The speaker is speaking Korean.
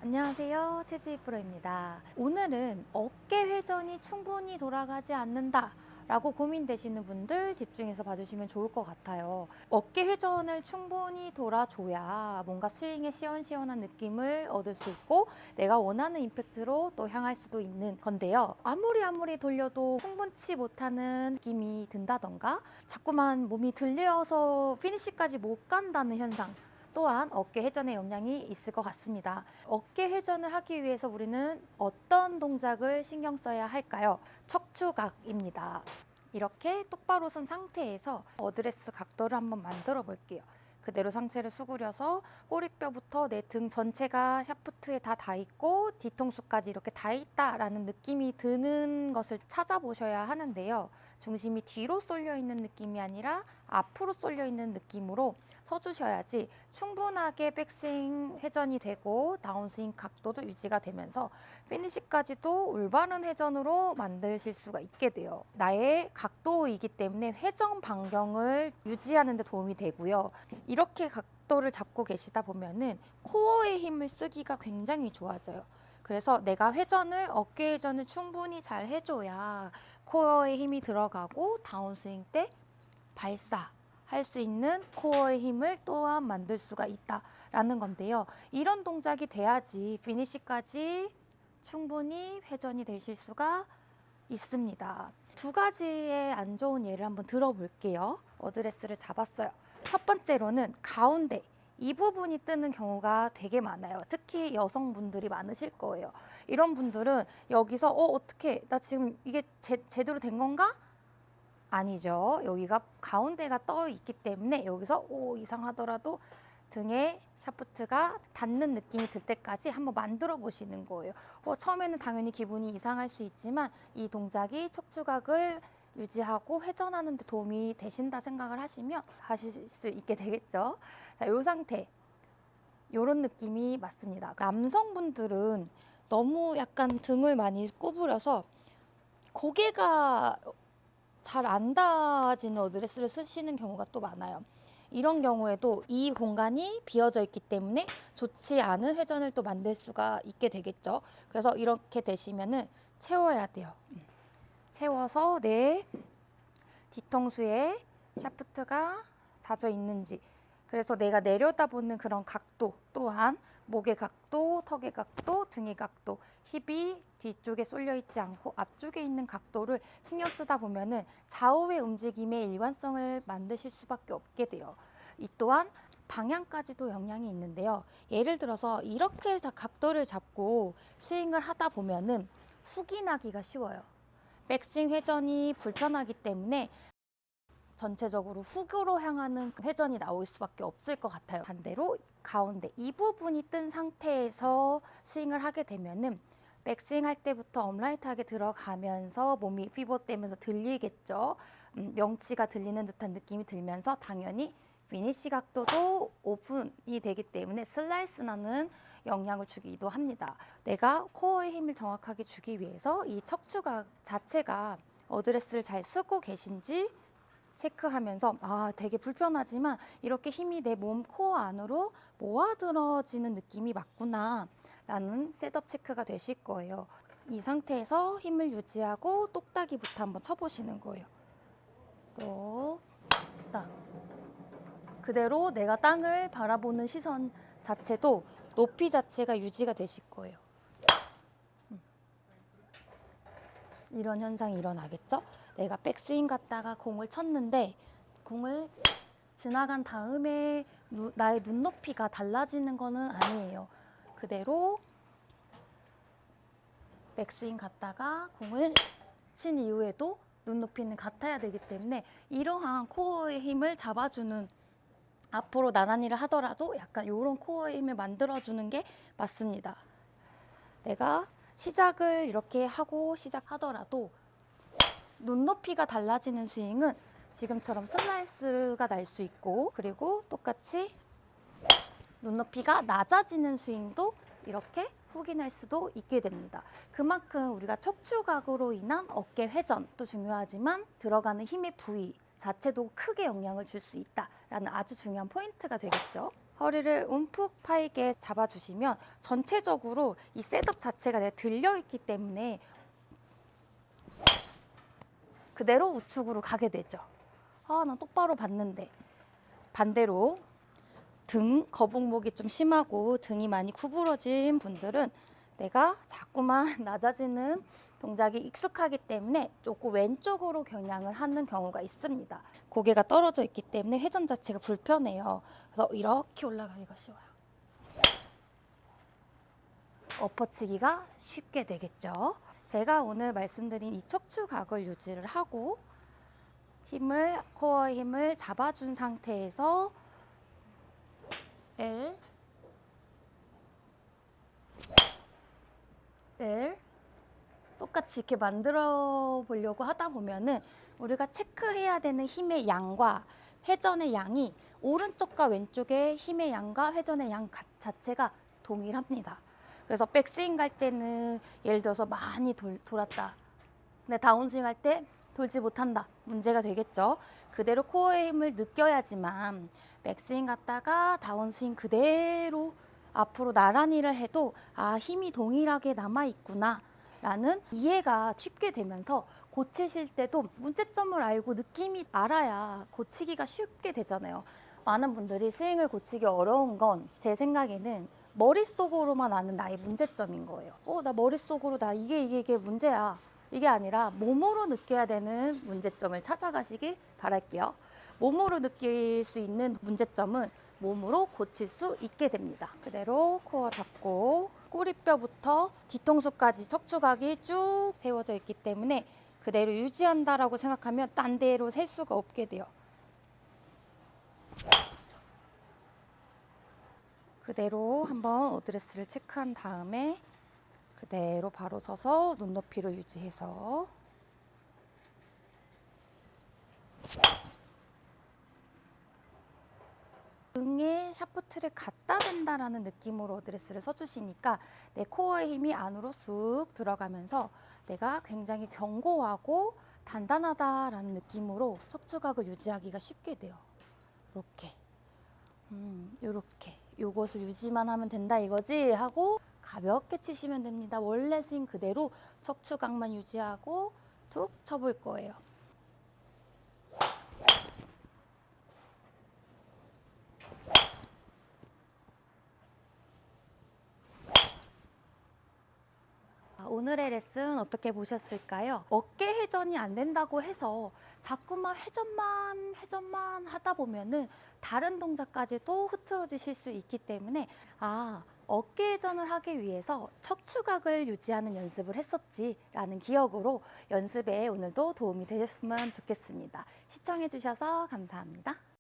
안녕하세요. 최지희 프로입니다. 오늘은 어깨 회전이 충분히 돌아가지 않는다 라고 고민되시는 분들 집중해서 봐주시면 좋을 것 같아요. 어깨 회전을 충분히 돌아줘야 뭔가 스윙의 시원시원한 느낌을 얻을 수 있고 내가 원하는 임팩트로 또 향할 수도 있는 건데요. 아무리 돌려도 충분치 못하는 느낌이 든다던가 자꾸만 몸이 들려서 피니시까지 못 간다는 현상, 또한 어깨 회전에 영향이 있을 것 같습니다. 어깨 회전을 하기 위해서 우리는 어떤 동작을 신경 써야 할까요? 척추각입니다. 이렇게 똑바로 선 상태에서 어드레스 각도를 한번 만들어 볼게요. 그대로 상체를 수그려서 꼬리뼈부터 내 등 전체가 샤프트에 다 닿있고 뒤통수까지 이렇게 닿있다라는 느낌이 드는 것을 찾아보셔야 하는데요. 중심이 뒤로 쏠려 있는 느낌이 아니라 앞으로 쏠려 있는 느낌으로 서주셔야지 충분하게 백스윙 회전이 되고 다운스윙 각도도 유지가 되면서 피니시까지도 올바른 회전으로 만드실 수가 있게 돼요. 나의 각도이기 때문에 회전 반경을 유지하는 데 도움이 되고요. 이렇게 각도를 잡고 계시다 보면은 코어의 힘을 쓰기가 굉장히 좋아져요. 그래서 내가 어깨 회전을 충분히 잘 해줘야 코어에 힘이 들어가고 다운스윙 때 발사할 수 있는 코어의 힘을 또한 만들 수가 있다라는 건데요. 이런 동작이 돼야지 피니시까지 충분히 회전이 되실 수가 있습니다. 두 가지의 안 좋은 예를 한번 들어볼게요. 어드레스를 잡았어요. 첫 번째로는 가운데 이 부분이 뜨는 경우가 되게 많아요. 특히 여성분들이 많으실 거예요. 이런 분들은 여기서 어떻게 나 지금 이게 제대로 된 건가? 아니죠. 여기가 가운데가 떠 있기 때문에 여기서 이상하더라도 등에 샤프트가 닿는 느낌이 들 때까지 한번 만들어 보시는 거예요. 처음에는 당연히 기분이 이상할 수 있지만 이 동작이 척추각을 유지하고 회전하는 데 도움이 되신다 생각을 하시면 하실 수 있게 되겠죠. 자, 이 상태, 이런 느낌이 맞습니다. 남성분들은 너무 약간 등을 많이 구부려서 고개가 잘 안 닿아지는 어드레스를 쓰시는 경우가 또 많아요. 이런 경우에도 이 공간이 비어져 있기 때문에 좋지 않은 회전을 또 만들 수가 있게 되겠죠. 그래서 이렇게 되시면은 채워야 돼요. 채워서 내 뒤통수에 샤프트가 닿아 있는지, 그래서 내가 내려다보는 그런 각도 또한 목의 각도, 턱의 각도, 등의 각도, 힙이 뒤쪽에 쏠려 있지 않고 앞쪽에 있는 각도를 신경 쓰다 보면은 좌우의 움직임의 일관성을 만드실 수밖에 없게 돼요. 이 또한 방향까지도 영향이 있는데요. 예를 들어서 이렇게 각도를 잡고 스윙을 하다 보면은 훅이 나기가 쉬워요. 백스윙 회전이 불편하기 때문에 전체적으로 훅으로 향하는 회전이 나올 수밖에 없을 것 같아요. 반대로 가운데 이 부분이 뜬 상태에서 스윙을 하게 되면은 백스윙 할 때부터 업라이트하게 들어가면서 몸이 피벗되면서 들리겠죠. 명치가 들리는 듯한 느낌이 들면서 당연히 피니시 각도도 오픈이 되기 때문에 슬라이스 나는 영향을 주기도 합니다. 내가 코어의 힘을 정확하게 주기 위해서 이 척추각 자체가 어드레스를 잘 쓰고 계신지 체크하면서 되게 불편하지만 이렇게 힘이 내 몸 코어 안으로 모아들어지는 느낌이 맞구나 라는 셋업 체크가 되실 거예요. 이 상태에서 힘을 유지하고 똑딱이부터 한번 쳐보시는 거예요. 똑딱. 그대로 내가 땅을 바라보는 시선 자체도 높이 자체가 유지가 되실 거예요. 이런 현상이 일어나겠죠? 내가 백스윙 갔다가 공을 쳤는데 공을 지나간 다음에 나의 눈높이가 달라지는 거는 아니에요. 그대로 백스윙 갔다가 공을 친 이후에도 눈높이는 같아야 되기 때문에 이러한 코어의 힘을 잡아주는, 앞으로 나란히를 하더라도 약간 이런 코어의 힘을 만들어주는 게 맞습니다. 내가 시작을 이렇게 하고 시작하더라도 눈높이가 달라지는 스윙은 지금처럼 슬라이스가 날 수 있고, 그리고 똑같이 눈높이가 낮아지는 스윙도 이렇게 훅이 날 수도 있게 됩니다. 그만큼 우리가 척추각으로 인한 어깨 회전도 중요하지만 들어가는 힘의 부위 자체도 크게 영향을 줄 수 있다라는 아주 중요한 포인트가 되겠죠. 허리를 움푹 파이게 잡아주시면 전체적으로 이 셋업 자체가 들려있기 때문에 그대로 우측으로 가게 되죠. 아, 나 똑바로 봤는데. 반대로 등 거북목이 좀 심하고 등이 많이 구부러진 분들은 내가 자꾸만 낮아지는 동작이 익숙하기 때문에 조금 왼쪽으로 겨냥을 하는 경우가 있습니다. 고개가 떨어져 있기 때문에 회전 자체가 불편해요. 그래서 이렇게 올라가기가 쉬워요. 엎어치기가 쉽게 되겠죠. 제가 오늘 말씀드린 이 척추각을 유지를 하고 코어의 힘을 잡아준 상태에서 L, L 똑같이 이렇게 만들어 보려고 하다 보면은 우리가 체크해야 되는 힘의 양과 회전의 양이 오른쪽과 왼쪽의 힘의 양과 회전의 양 자체가 동일합니다. 그래서 백스윙 갈 때는 예를 들어서 많이 돌았다. 근데 다운스윙 할 때 돌지 못한다. 문제가 되겠죠. 그대로 코어의 힘을 느껴야지만 백스윙 갔다가 다운스윙 그대로 앞으로 나란히를 해도 아, 힘이 동일하게 남아있구나 라는 이해가 쉽게 되면서 고치실 때도 문제점을 알고 느낌이 알아야 고치기가 쉽게 되잖아요. 많은 분들이 스윙을 고치기 어려운 건 제 생각에는 머릿속으로만 아는 나의 문제점인 거예요. 나 머릿속으로 나 이게 문제야. 이게 아니라 몸으로 느껴야 되는 문제점을 찾아가시길 바랄게요. 몸으로 느낄 수 있는 문제점은 몸으로 고칠 수 있게 됩니다. 그대로 코어 잡고 꼬리뼈부터 뒤통수까지 척추각이 쭉 세워져 있기 때문에 그대로 유지한다라고 생각하면 딴 데로 셀 수가 없게 돼요. 그대로 한번 어드레스를 체크한 다음에 그대로 바로 서서 눈높이를 유지해서 등에 샤프트를 갖다 댄다라는 느낌으로 어드레스를 서주시니까 내 코어의 힘이 안으로 쑥 들어가면서 내가 굉장히 견고하고 단단하다라는 느낌으로 척추각을 유지하기가 쉽게 돼요. 이렇게 이렇게 요것을 유지만 하면 된다 이거지 하고 가볍게 치시면 됩니다. 원래 스윙 그대로 척추각만 유지하고 툭 쳐볼 거예요. 오늘의 레슨 어떻게 보셨을까요? 어깨 회전이 안 된다고 해서 자꾸만 회전만 하다 보면은 다른 동작까지도 흐트러지실 수 있기 때문에 어깨 회전을 하기 위해서 척추각을 유지하는 연습을 했었지라는 기억으로 연습에 오늘도 도움이 되셨으면 좋겠습니다. 시청해 주셔서 감사합니다.